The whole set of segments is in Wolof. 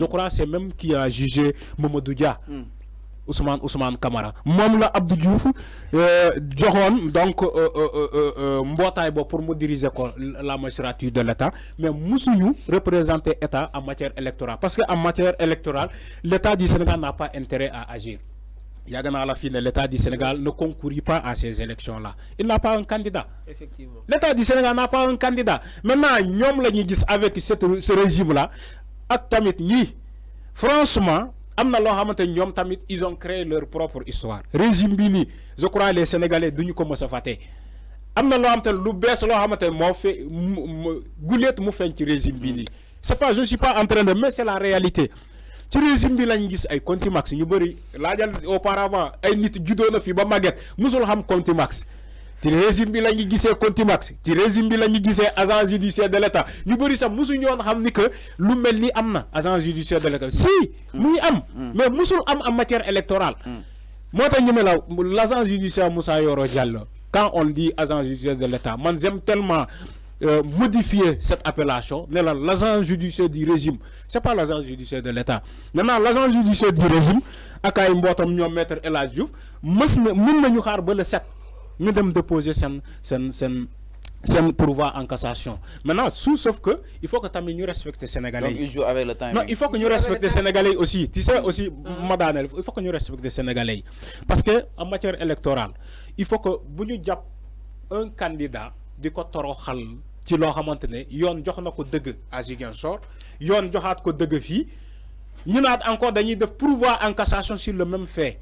je crois c'est même qui a jugé Mamadou Dia. Ousmane Camara moom la Abdou Diouf joxoon donc mbootaay bo pour mu diriger ko la magistrature de l'État mais musuñu représenter État en matière électorale parce que en matière électorale l'État du Sénégal n'a pas intérêt à agir. Yàgg naa la fi ne l'État du Sénégal ne concourit pas à ces élections-là. Il n'a pas un candidat. Effectivement. L'État du Sénégal n'a pas un candidat. Maintenant ñoom la ñuy gis avec ce régime-là ak tamit ñi franchement amna lo xamantene ñom tamit ils ont créé leur propre histoire régime bi ni je crois les Sénégalais duñu ko mësa faté amna lo xamantene lu bees lo xamantene mo fait gulet mu feñ ci régime bi ni c'est pas je suis pas en train de mais c'est la réalité ci régime bi lañu gis ay contumax ñu bari laajal auparavant ay nit juddoo na fi ba maget musul xam contumax ci régime bi lañu gisee contumax ci régime bi lañu gisee agent judiciaire de l'État ñu bari sax musu ñoon xam ni que lu melni amna agent judiciaire de l'État si muy am mais musul am en matière électorale motax ñu ne la l'agent judiciaire Moussa Yoro Diallo quand on dit agent judiciaire de l'État man j'aime tellement modifier cette appellation ne la l'agent judiciaire du régime c'est pas l'agent judiciaire de l'État maintenant l'agent judiciaire du régime ak ay mbootam ñoom maître El Hadji Diouf mën nañu xaar ba le 7 nous devons déposer sen pourvoi en cassation. Maintenant, sauf que il faut que nous respections les Sénégalais. Donc, il joue avec le temps. Non, il faut que nous respections les Sénégalais aussi. Tu sais aussi, madame, il faut que nous respections les Sénégalais. Parce que en matière électorale, il faut que nous ayons un candidat de toroxal ci lo xamantene yoon jox na ko deug à Ziguinchor yoon joxat ko deug fi ñu naat encore dañuy def pourvoi en cassation sur le même fait.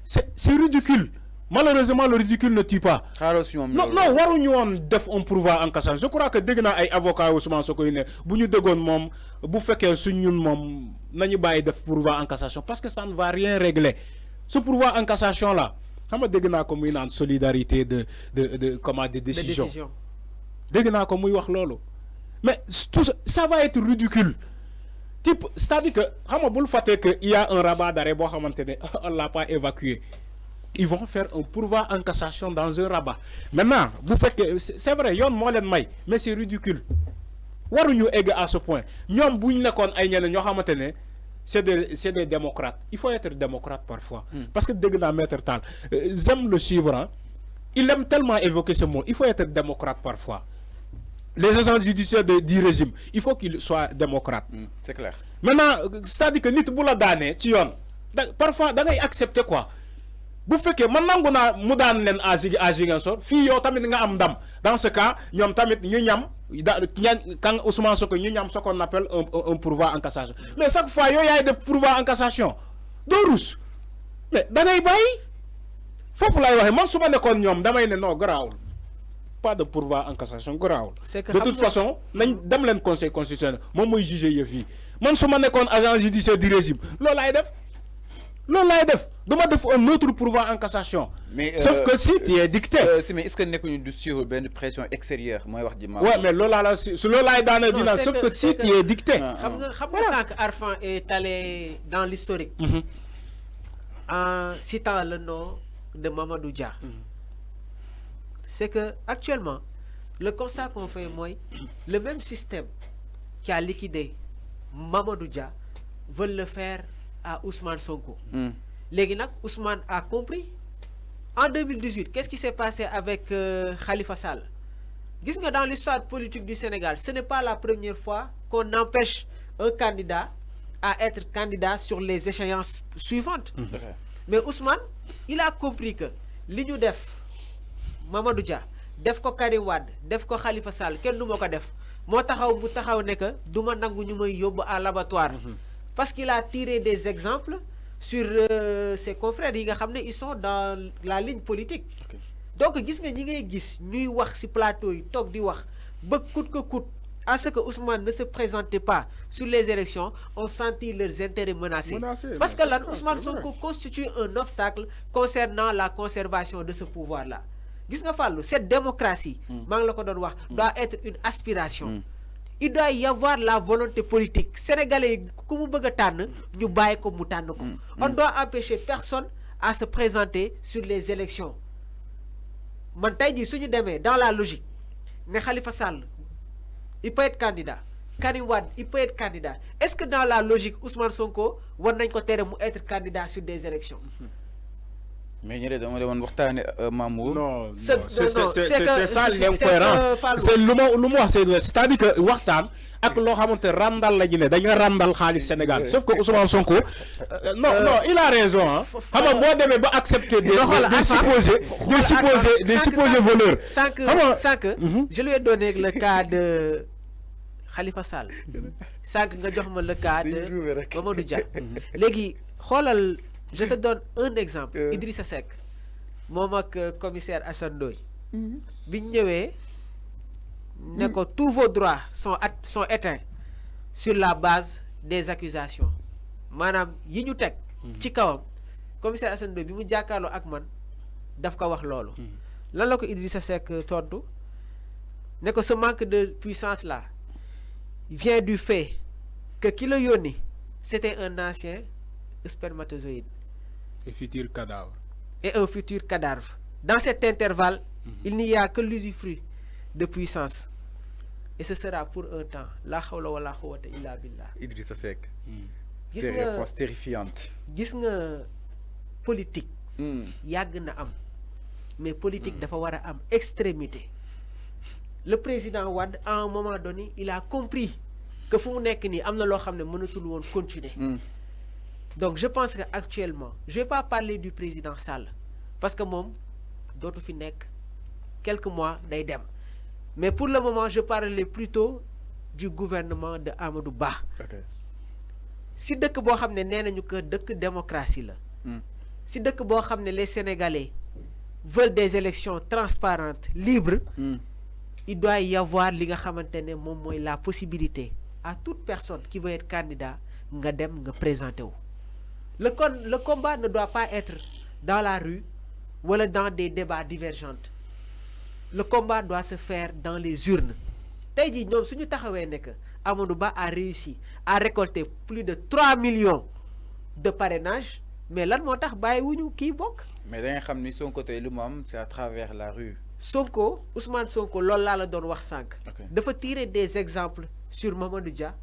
C'est ridicule. Malheureusement, le ridicule ne tue pas. Non, waruñu won def un pourvoi en cassation. Je crois que dégg na ay avocat Ousmane Sonko ne buñu déggoon mom bu féké suñ ñun mom nañu bayyi def pourvoi en cassation parce que ça ne va rien régler. Ce pourvoi en cassation là, xam nga dégg na ko muy nane solidarité de comment de décision. Dégg na ko muy wax lolu. Mais tout ça va être ridicule. Type, c'est-à-dire que xam nga bul faté que il y a un rabat d'arrêt bo xamantene on l'a pas évacué. Ils vont faire un pourvoi en cassation dans un rabat. Maintenant, vous faites que c'est vrai, yon mo len may, mais c'est ridicule. Waruñu egg à ce point. Ñom buñ nekkon ay ñene ño xamantene c'est des démocrates. Il faut être démocrate parfois. Parce que dégg na maître Tal, j'aime le suivre. Hein. Il aime tellement évoquer ce mot. Il faut être démocrate parfois. Les agents judiciaires du régime, il faut qu'ils soient démocrates. C'est clair. Maintenant, c'est-à-dire que nit bu la dané ci yoon, parfois da ngay accepter quoi. Bu fekkee man nangu naa mu daan leen à Ziguinchor fii yow tamit nga am ndam dans ce cas ñoom tamit ñu ñam quand Ousmane Sonko ñu ñam ce qu'on appelle un pourvoi en cassation mais chaque fois yow yaay def pourvoi en cassation doo rus mais da ngay bàyyi foofu lay waxee man su ma nekkoon ñoom damay ne non garaawul pas de pourvoi en cassation garaawul de toute façon nañ dem leen conseil constitutionnel moom mooy juger yëf yi man su ma nekkoon agent judiciaire du régime loolu laay def un autre pourvoi en cassation. Mais, sauf que si tu es dicté. Mais est-ce que nous sommes sur une pression extérieure? Ouais, mais Lola, sauf que si tu es dicté. Arfan est allé dans l'historique en citant le nom de Mamadou Dia. C'est que actuellement, le constat qu'on fait, moi, le même système qui a liquidé Mamadou Dia veut le faire à Ousmane Sonko. Ousmane a compris. En 2018, qu'est-ce qui s'est passé avec Khalifa Sall? Dans l'histoire politique du Sénégal, ce n'est pas la première fois qu'on empêche un candidat à être candidat sur les échéances suivantes. Mais Ousmane, il a compris que l'Union def Mamadou Dia, def ko Karim Wade, def ko Khalifa Sall, ken du moko def. Mo taxaw bu taxaw ne que duma nangu ñu may yobbu à l'abattoir. Parce qu'il a tiré des exemples sur ses confrères ils sont dans la ligne politique. Donc gis nga ñi ngay gis ñuy wax ci plateau yi tok di wax ba coûte que coûte à ce que Ousmane ne se présentait pas sur les élections, ont senti leurs intérêts menacés. Parce que là, Ousmane Sonko constitue un obstacle concernant la conservation de ce pouvoir-là. Gis nga Fallou, cette démocratie, doit être une aspiration. Il doit y avoir la volonté politique. Sénégalais, on ne doit empêcher personne à se présenter sur les élections. Dans la logique, mais Khalifa Sall, il peut être candidat. Karim Wade il peut être candidat est-ce que dans la logique Ousmane Sonko war nañ ko tere mu être candidat sur des élections. mais ñu ne dama demoon waxtaane Mamour. non c'est ça l'incohérence c'est lu mu wax c'est-à-dire que waxtaan ak loo xamante randal la ñu ne dañu randal xaalis Sénégal sauf que Ousmane Sonko non il a raison ah xam nga boo demee ba accepter des supposés voleurs. sans que je lui ai donné le cas de Khalifa Sall sans que nga jox ma le cas de Mamadou Dia léegi xoolal. Je te donne un exemple. Idrissa Seck moom ak commissaire Assane Ndoye biñ ñëwee ne ko tous vos droits sont éteints sur la base des accusations maanaam yi ñu teg ci kawam commissaire Assane Ndoye bi mu jàkkaarloo ak man daf ko wax loolu lan la ko Idrissa Seck tontu ne ko ce manque de puissance là vient du fait que ki la yónni c'était un ancien spermatozoïde et futur cadavre. Et un futur cadavre. Dans cet intervalle, il n'y a que l'usufruit de puissance. Et ce sera pour un temps. La hawla wa la quwwata illa billah. Idrissa Seck. C'est une réponse terrifiante. Gis nga politique. Yàgg na am. Mais politique dafa war a am extrémité. Le président Wade, à un moment donné, il a compris que fu mu nekk nii am na loo xam ne mënatul woon continuer. Donc je pense qu'actuellement, je ne vais pas parler du président Sall, parce que moi, d'autres fi nek quelques mois d'aidem. Mais pour le moment, je parlerai plutôt du gouvernement de Amadou Ba. Okay. Si dëkk boo xam ne nee nañu que dëkk démocratie la. Si dëkk boo xam ne les Sénégalais veulent des élections transparentes, libres, il doit y avoir li nga xamante ne moom mooy la possibilité à toute personne qui veut être candidat nga dem nga présenter wu. Le combat ne doit pas être dans la rue ou dans des débats divergents. Le combat doit se faire dans les urnes. Tey jii ñoom suñu taxawee ne que Amadou Ba a réussi à récolter plus de 3 millions de parrainages mais lan moo tax bàyyiwuñu kii bokk. mais da nga xam ni son côté lu mu am c'est à travers la rue. Sonko Ousmane Sonko loolu laa la doon wax sànq. dafa tirer des exemples sur Mamadou Dia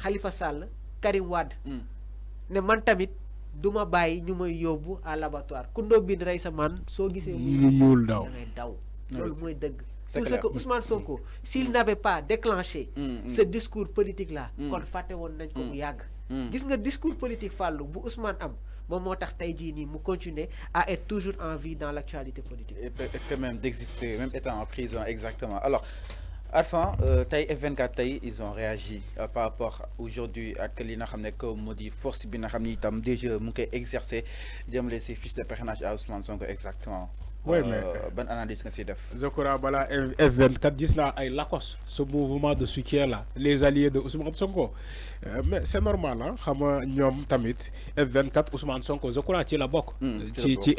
Khalifa Sall Karim Wade. ne man tamit. duma bàyyi ñu may yóbbu à l'abattoir ku ndóog bi di rey sa man soo gisee mu ñuul daw loolu mooy dëgg pour ce que Ousmane Sonko s'il n'avait pas déclenché ce discours politique là kon fàtte woon nañ ko mu yàgg gis nga discours politique fàllu bu Ousmane am moom moo tax tey jii nii mu continuer à être toujours en vie dans l'actualité politique et quand même d'exister même étant en prison exactement alors Arfan tey F24 tey ils ont réagi par rapport aujourd'hui ak li nga xam ne que moo di force bi nga xam ni itam déjà mu ngi koy exercer jëmale ses fiches de parrainage à Ousmane Sonko exactement. oui mais ban analyse nga siy def. je crois balaa F24 gis naa ay Lacoste ce mouvement de soutien là les alliés de Ousmane Sonko mais c'est normal ah xam nga ñoom tamit F24 Ousmane Sonko je crois ci la bokk. ci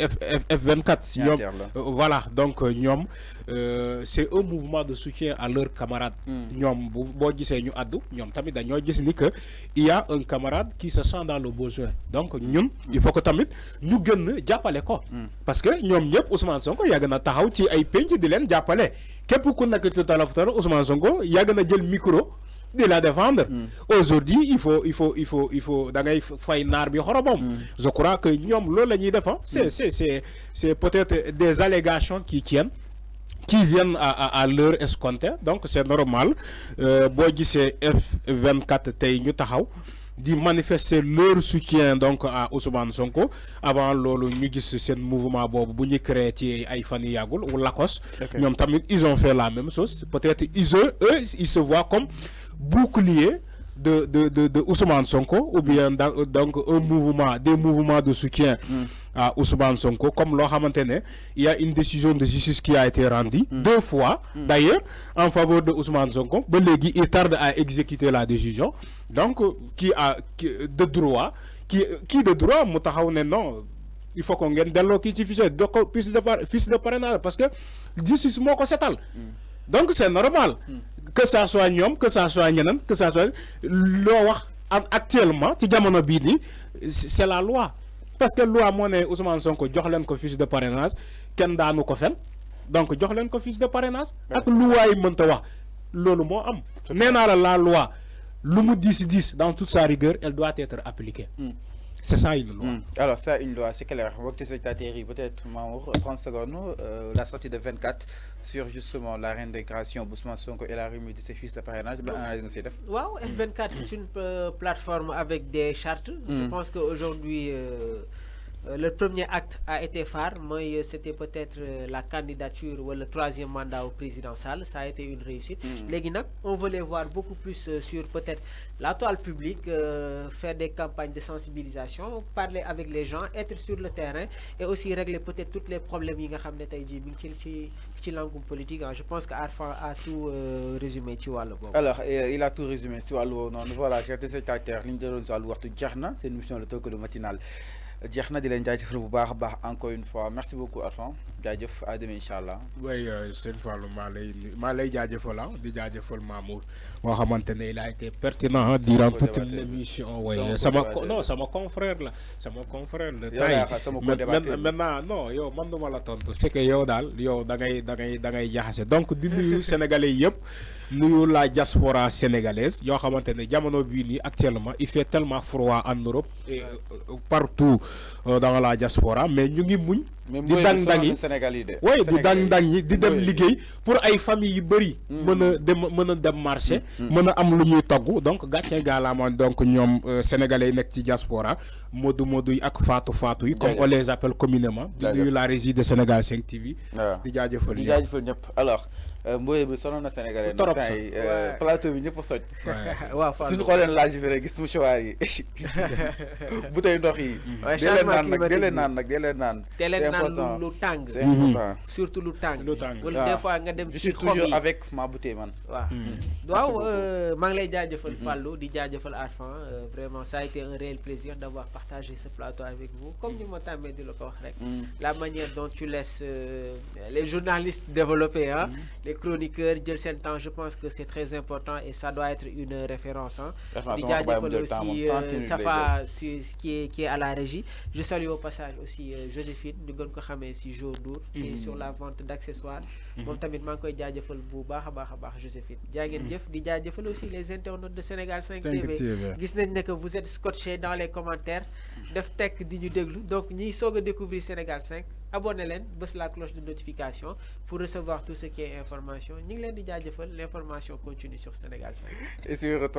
F24 ñoom voilà donc ñoom c'est un mouvement de soutien à leurs camarades. ñoom boo gisee ñu addu ñoom tamit dañoo gis ni que il y a un camarade qui se sent dans le besoin donc ñun il faut que tamit ñu gën jàppale ko. parce que ñoom ñëpp Ousmane Sonko yàgg na taxaw ci ay penc di leen jàppale képp ku nekk ci talaftar Ousmane Sonko yàgg na jël micro di la défendre. Aujourd'hui il faut da ngay fay naar bi xoromam. je crois que ñoom loolu la ñuy def c'est peut-être des allégations qui viennent à l'heure escomptée donc c'est normal boo gisee F24 tey ñu taxaw di manifester leur soutien donc à Ousmane Sonko avant loolu ñu gis seen mouvement boobu bu ñu créé ci ay fan yu yàggul ou Lacoste. ñoom tamit ils ont fait la même chose peut-être eux ils se voient comme bouclier de Ousmane Sonko ou bien donc des mouvements de soutien à Ousmane Sonko comme loo xamante ne il y a une décision de justice qui a été rendue 2 fois d'ailleurs en faveur de Ousmane Sonko ba léegi il tarde à exécuter la décision donc qui de droit mu taxaw ne non il faut que ngeen delloo kii ci fichier do ko fiche de parrainage parce que justice moo ko setal donc c'est normal que ça soit ñoom que ça soit ñeneen que ça soit loo wax actuellement ci jamono bii nii c'est la loi parce que loi moo ne Ousmane Sonko jox leen ko fiche de parrainage kenn daanu ko fen donc jox leen ko fiche de parrainage ak lu waay mënta wax loolu moo am nee naa la loi lu mu 10 dans toute sa rigueur elle doit être appliquée. C'est ça une loi. Alors ça, une loi, c'est clair. Peut-être, Mamour, 30 secondes, la sortie de 24 sur justement la réintégration Ousmane Sonko et la remise de ses fils de parrainage. Wow, F24, c'est une plateforme avec des chartes. Je pense qu'aujourd'hui, le premier acte a été phare. C'était peut-être la candidature ou le 3e mandat au présidentiel. Ça a été une réussite. Les Guinéens, on veut les voir beaucoup plus sur peut-être la toile publique, faire des campagnes de sensibilisation, parler avec les gens, être sur le terrain et aussi régler peut-être tous les problèmes qui sont dans langue politique. Je pense qu'Arfan a tout résumé. Alors, il a tout résumé. Voilà, chers téléspectateurs, c'est une mission de talk de matinale. Jeexna di leen jaajëfal bu baax baax encore une fois merci beaucoup Arfan jaajëf à demain inchallah. Oui Sëñ Fallou maa lay jaajëfal di jaajëfal Mamour moo xamante ne il a été pertinent durant toute l'émission. Oui sama confrère la maintenant non yow man duma la tontu c'est que yow daal yow da ngay jaxase donc di nuyu sénégalais yëpp nuyu la diaspora sénégalaise yoo xamante ne jamono bii nii actuellement il fait tellement froid en Europe et partout dans la diaspora mais ñu ngi muñ di dang-dang yi oui di dang-dang yi di dem liggéey pour ay famille yu bëri mën a dem marché mën a am lu ñuy togg donc gàcce gaalaama donc ñoom sénégalais yi nekk ci diaspora Modou yi ak Fatou yi comme on les appelle communément di nuyu la régie de Sénégal 5 TV di jaajëfal ñëpp alors Mboye bi sonoon na sénégalais trop plateau bi ñëpp a soj waaw suñu xooleen laaj bi rek gis mouchoir yi bouteille ndox yi dee leen naan lu tàng c'est important surtout lu tàng wala des fois nga dem je suis toujours avec ma bouteille man waaw maa ngi lay jaajëfal Fallou di jaajëfal Arfan vraiment ça a été un réel plaisir d'avoir partagé ce plateau avec vous comme ni ma tàmmee di la ko wax rek la manière dont tu laisses les journalistes développer les chroniqueurs jël seen temps je pense que c'est très important et ça doit être une référence di jaajëfal aussi Tafa qui est à la régie. Je salue au passage aussi Joséphine ñu gën ko xamee si Jo Ndour qui est sur la vente d'accessoires moom tamit maa ngi koy jaajëfal bu baax a baax Joséphine jaa ngeen jëf di jaajëfal aussi les internautes de Sénégal 5 TV gis nañ ne que vous êtes scotchés dans les commentaires def tekk di ñu déglu donc ñiy soog a découvrir Sénégal 5 abonnez leen bës la cloche de notification pour recevoir tout ce qui est information ñu ngi leen di jaajëfal l'information continue sur Sénégal 5 et sur